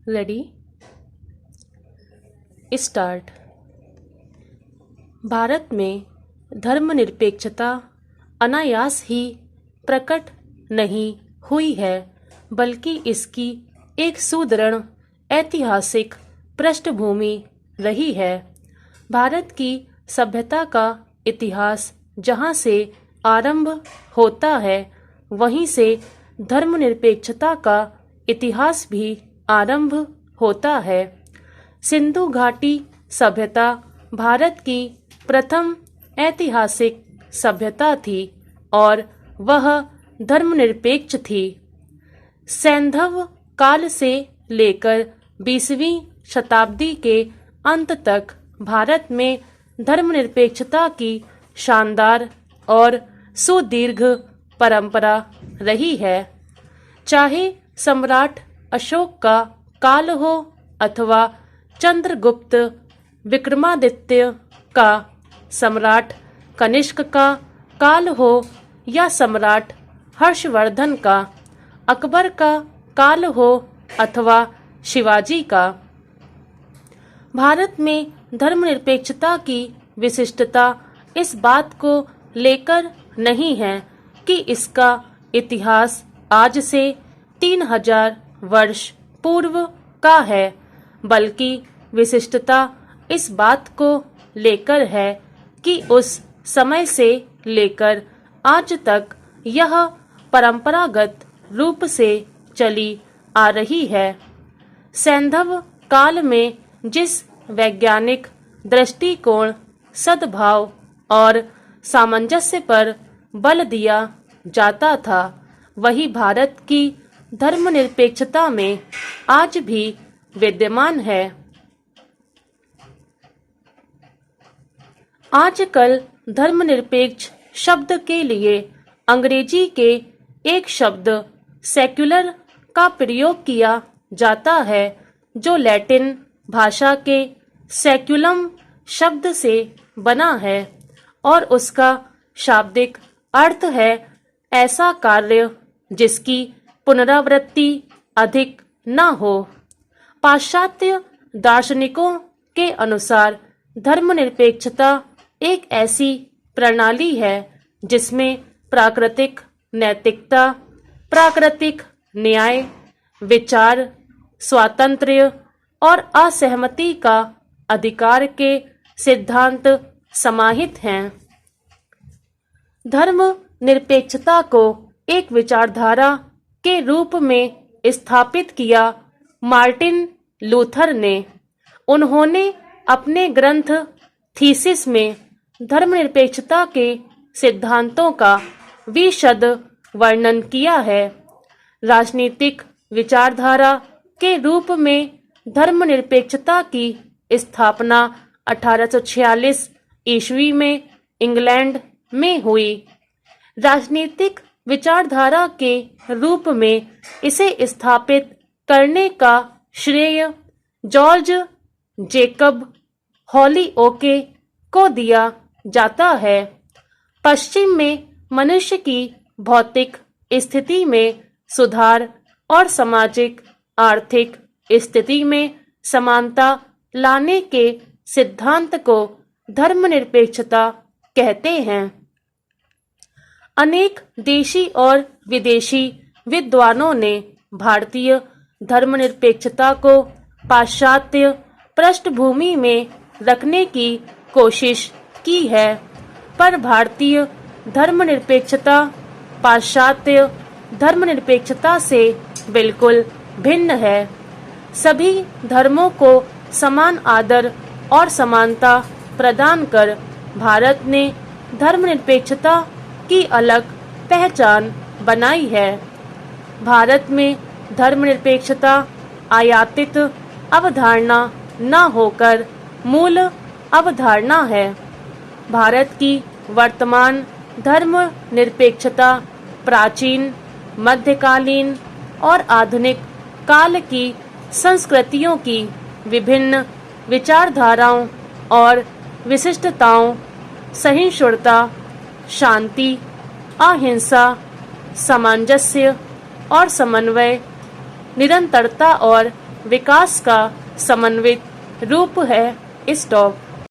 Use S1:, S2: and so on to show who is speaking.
S1: Ready start. Bharat में धर्मनिरपेक्षता अनायास ही प्रकट नहीं हुई है, बल्कि इसकी एक सुदृढ़ ऐतिहासिक पृष्ठभूमि रही है। भारत की सभ्यता का इतिहास जहाँ से आरंभ होता है, वहीं से धर्मनिरपेक्षता का इतिहास भी आरंभ होता है। सिंधु घाटी सभ्यता भारत की प्रथम ऐतिहासिक सभ्यता थी और वह धर्मनिरपेक्ष थी। सैंधव काल से लेकर 20वीं शताब्दी के अंत तक भारत में धर्मनिरपेक्षता की शानदार और सुदीर्घ परंपरा रही है। चाहे सम्राट अशोक का काल हो अथवा चंद्रगुप्त विक्रमादित्य का, सम्राट कनिष्क का काल हो या सम्राट हर्षवर्धन का, अकबर का काल हो अथवा शिवाजी का, भारत में धर्मनिरपेक्षता की विशिष्टता इस बात को लेकर नहीं है कि इसका इतिहास आज से 3000 वर्ष पूर्व का है, बल्कि विशिष्टता इस बात को लेकर है कि उस समय से लेकर आज तक यह परंपरागत रूप से चली आ रही है। सैंधव काल में जिस वैज्ञानिक दृष्टिकोण, सद्भाव और सामंजस्य पर बल दिया जाता था, वही भारत की धर्मनिरपेक्षता में आज भी विद्यमान है। आजकल धर्मनिरपेक्ष शब्द के लिए अंग्रेजी के एक शब्द सेक्युलर का प्रयोग किया जाता है, जो लैटिन भाषा के सेक्युलम शब्द से बना है और उसका शाब्दिक अर्थ है ऐसा कार्य जिसकी पुनरावृत्ति अधिक न हो। पाश्चात्य दार्शनिकों के अनुसार धर्मनिरपेक्षता एक ऐसी प्रणाली है जिसमें प्राकृतिक नैतिकता, प्राकृतिक न्याय, विचार स्वातंत्र्य और असहमति का अधिकार के सिद्धांत समाहित हैं। धर्म निरपेक्षता को एक विचारधारा के रूप में स्थापित किया मार्टिन लूथर ने। उन्होंने अपने ग्रंथ थीसिस में धर्मनिरपेक्षता के सिद्धांतों का विशद वर्णन किया है। राजनीतिक विचारधारा के रूप में धर्मनिरपेक्षता की स्थापना 1846 ईस्वी में इंग्लैंड में हुई। राजनीतिक विचारधारा के रूप में इसे स्थापित करने का श्रेय जॉर्ज जेकब हॉलीओके को दिया जाता है। पश्चिम में मनुष्य की भौतिक स्थिति में सुधार और सामाजिक आर्थिक स्थिति में समानता लाने के सिद्धांत को धर्मनिरपेक्षता कहते हैं। अनेक देशी और विदेशी विद्वानों ने भारतीय धर्मनिरपेक्षता को पाश्चात्य पृष्ठभूमि में रखने की कोशिश की है, पर भारतीय धर्मनिरपेक्षता पाश्चात्य धर्मनिरपेक्षता से बिल्कुल भिन्न है। सभी धर्मों को समान आदर और समानता प्रदान कर भारत ने धर्मनिरपेक्षता की अलग पहचान बनाई है। भारत में धर्मनिरपेक्षता आयातित अवधारणा न होकर मूल अवधारणा है। भारत की वर्तमान धर्मनिरपेक्षता प्राचीन, मध्यकालीन और आधुनिक काल की संस्कृतियों की विभिन्न विचारधाराओं और विशिष्टताओं, सहिष्णुता, शांति, अहिंसा, सामंजस्य और समन्वय, निरंतरता और विकास का समन्वित रूप है। स्टॉप।